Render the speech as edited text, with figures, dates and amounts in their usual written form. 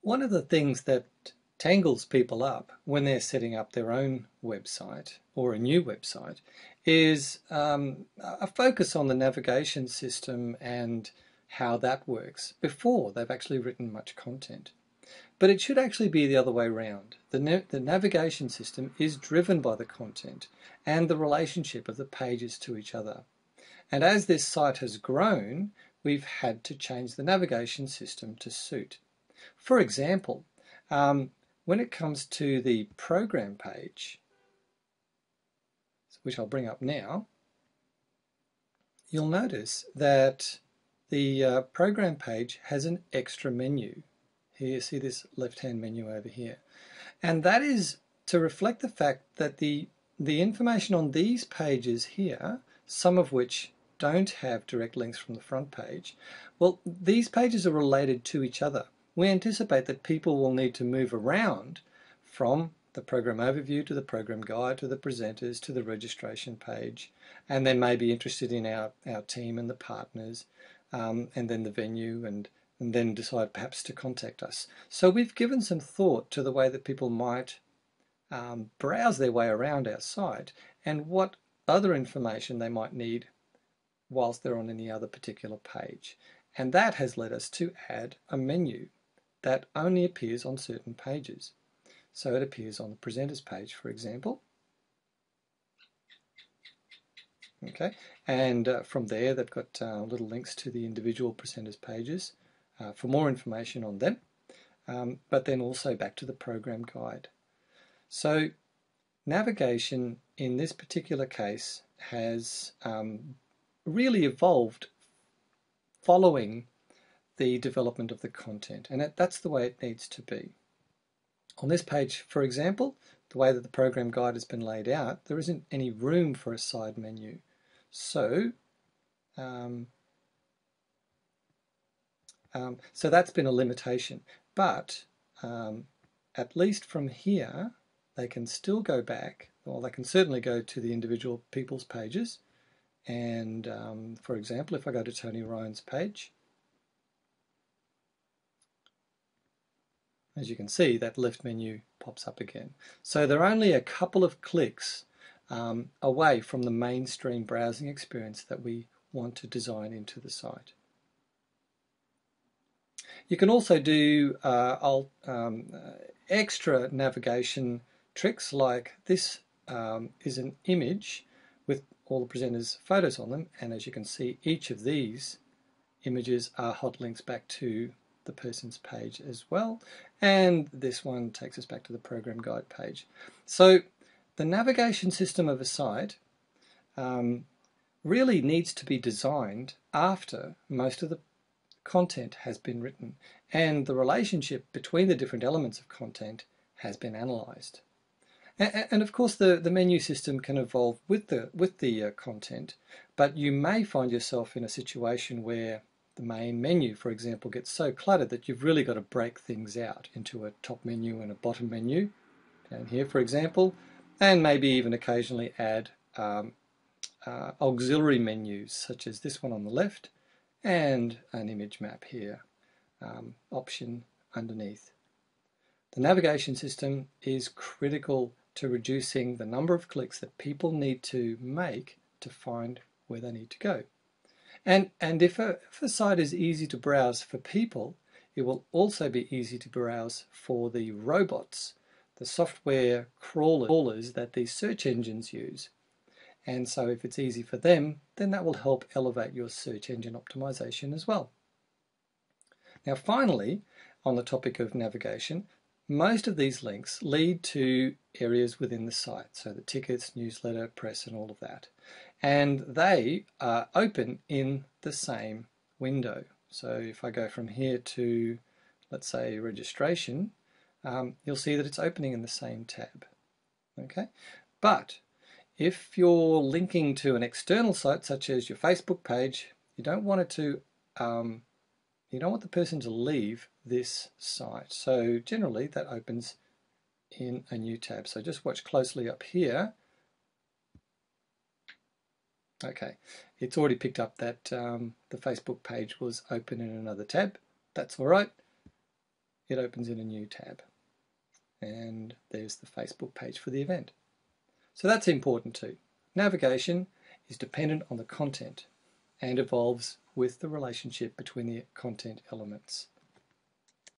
One of the things that tangles people up when they're setting up their own website or a new website is a focus on the navigation system and how that works before they've actually written much content. But it should actually be the other way around. The navigation system is driven by the content and the relationship of the pages to each other. And as this site has grown, we've had to change the navigation system to suit. For example, when it comes to the program page, which I'll bring up now, you'll notice that the program page has an extra menu. Here you see this left-hand menu over here. And that is to reflect the fact that the information on these pages here, some of which don't have direct links from the front page, well, these pages are related to each other. We anticipate that people will need to move around from the program overview to the program guide to the presenters to the registration page, and they may be interested in our team and the partners, and then the venue, and then decide perhaps to contact us. So we've given some thought to the way that people might browse their way around our site and what other information they might need whilst they're on any other particular page. And that has led us to add a menu that only appears on certain pages. So it appears on the presenters page, for example. Okay, and from there they've got little links to the individual presenters pages for more information on them, but then also back to the program guide. So navigation in this particular case has really evolved following the development of the content, and that's the way it needs to be. On this page, for example, the way that the program guide has been laid out, there isn't any room for a side menu. So so that's been a limitation, but at least from here they can still go back, or they can certainly go to the individual people's pages, and for example, if I go to Tony Ryan's page, as you can see, that left menu pops up again. So they're only a couple of clicks away from the mainstream browsing experience that we want to design into the site. You can also do extra navigation tricks, like this is an image with all the presenters' photos on them, and as you can see, each of these images are hot links back to the person's page as well, and this one takes us back to the program guide page. So the navigation system of a site really needs to be designed after most of the content has been written and the relationship between the different elements of content has been analysed. And of course the menu system can evolve with the content, but you may find yourself in a situation where the main menu, for example, gets so cluttered that you've really got to break things out into a top menu and a bottom menu, down here for example, and maybe even occasionally add auxiliary menus such as this one on the left and an image map here, option underneath. The navigation system is critical to reducing the number of clicks that people need to make to find where they need to go. And if a site is easy to browse for people, it will also be easy to browse for the robots, the software crawlers that these search engines use. And so if it's easy for them, then that will help elevate your search engine optimization as well. Now finally, on the topic of navigation, most of these links lead to areas within the site, so the tickets, newsletter, press, and all of that. And they are open in the same window. So if I go from here to, let's say, registration, you'll see that it's opening in the same tab. Okay, but if you're linking to an external site such as your Facebook page, you don't want it to you don't want the person to leave this site. So generally that opens in a new tab. So just watch closely up here. Okay, it's already picked up that the Facebook page was open in another tab. That's all right. it opens in a new tab. And there's the Facebook page for the event. So that's important too. Navigation is dependent on the content and evolves with the relationship between the content elements.